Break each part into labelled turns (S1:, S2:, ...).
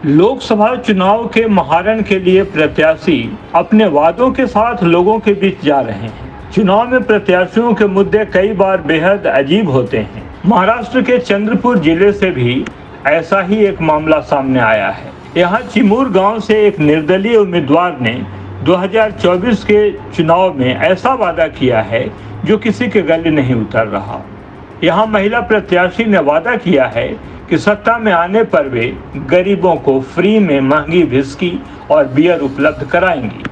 S1: लोकसभा चुनाव के महारण के लिए प्रत्याशी अपने वादों के साथ लोगों के बीच जा रहे हैं। चुनाव में प्रत्याशियों के मुद्दे कई बार बेहद अजीब होते हैं। महाराष्ट्र के चंद्रपुर जिले से भी ऐसा ही एक मामला सामने आया है। यहाँ चिमूर गांव से एक निर्दलीय उम्मीदवार ने 2024 के चुनाव में ऐसा वादा किया है जो किसी के गले नहीं उतर रहा। यहाँ महिला प्रत्याशी ने वादा किया है कि सत्ता में आने पर वे गरीबों को फ्री में महंगी व्हिस्की और बियर उपलब्ध कराएंगी।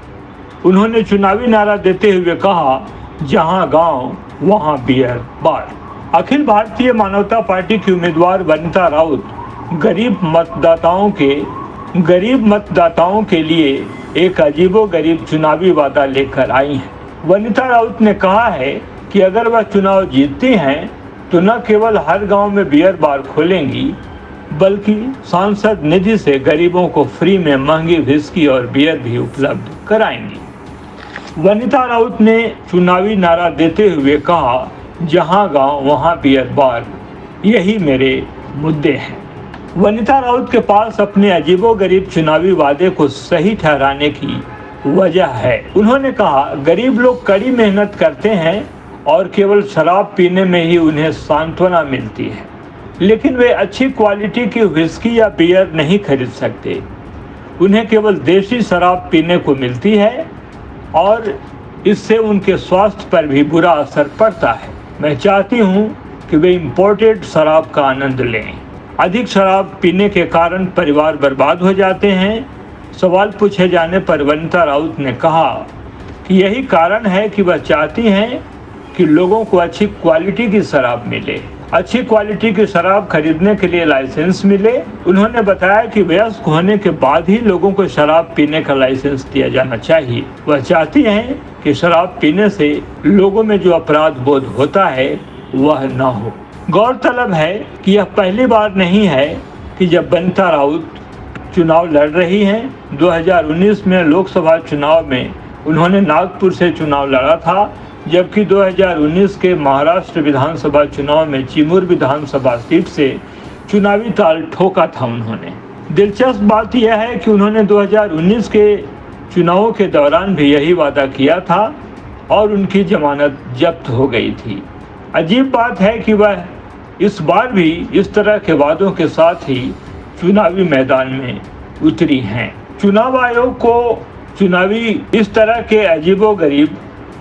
S1: उन्होंने चुनावी नारा देते हुए कहा, जहां गांव वहां बियर बार। अखिल भारतीय मानवता पार्टी की उम्मीदवार वनिता राउत गरीब मतदाताओं के लिए एक अजीबोगरीब चुनावी वादा लेकर आई हैं। वनिता राउत ने कहा है कि अगर वह चुनाव जीतती हैं तो न केवल हर गांव में बियर बार खोलेंगी बल्कि सांसद निधि से गरीबों को फ्री में महंगी व्हिस्की और बियर भी उपलब्ध कराएंगी। वनिता राउत ने चुनावी नारा देते हुए कहा, जहां गांव वहां बियर बार, यही मेरे मुद्दे हैं। वनिता राउत के पास अपने अजीबोगरीब चुनावी वादे को सही ठहराने की वजह है। उन्होंने कहा, गरीब लोग कड़ी मेहनत करते हैं और केवल शराब पीने में ही उन्हें सांत्वना मिलती है, लेकिन वे अच्छी क्वालिटी की व्हिस्की या बियर नहीं खरीद सकते। उन्हें केवल देसी शराब पीने को मिलती है और इससे उनके स्वास्थ्य पर भी बुरा असर पड़ता है। मैं चाहती हूं कि वे इम्पोर्टेड शराब का आनंद लें। अधिक शराब पीने के कारण परिवार बर्बाद हो जाते हैं। सवाल पूछे जाने पर वनिता राउत ने कहा कि यही कारण है कि वह चाहती हैं कि लोगों को अच्छी क्वालिटी की शराब मिले। अच्छी क्वालिटी की शराब खरीदने के लिए लाइसेंस मिले। उन्होंने बताया कि वयस्क होने के बाद ही लोगों को शराब पीने का लाइसेंस दिया जाना चाहिए। वह चाहती हैं कि शराब पीने से लोगों में जो अपराध बोध होता है वह न हो। गौरतलब है कि यह पहली बार नहीं है कि जब वनिता राउत चुनाव लड़ रही हैं। 2019 में लोकसभा चुनाव में उन्होंने नागपुर से चुनाव लड़ा था, जबकि 2019 के महाराष्ट्र विधानसभा चुनाव में चिमूर विधानसभा सीट से चुनावी ताल ठोका था उन्होंने। दिलचस्प बात यह है कि उन्होंने 2019 के चुनावों के दौरान भी यही वादा किया था और उनकी जमानत जब्त हो गई थी। अजीब बात है कि वह इस बार भी इस तरह के वादों के साथ ही चुनावी मैदान में उतरी हैं। चुनाव आयोग को इस तरह के अजीबोगरीब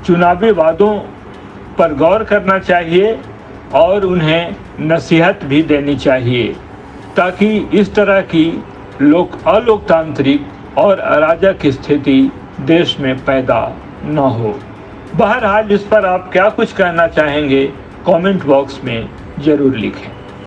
S1: चुनावी वादों पर गौर करना चाहिए और उन्हें नसीहत भी देनी चाहिए ताकि इस तरह की अलोकतांत्रिक और अराजक स्थिति देश में पैदा न हो। बहरहाल इस पर आप क्या कुछ कहना चाहेंगे, कमेंट बॉक्स में ज़रूर लिखें।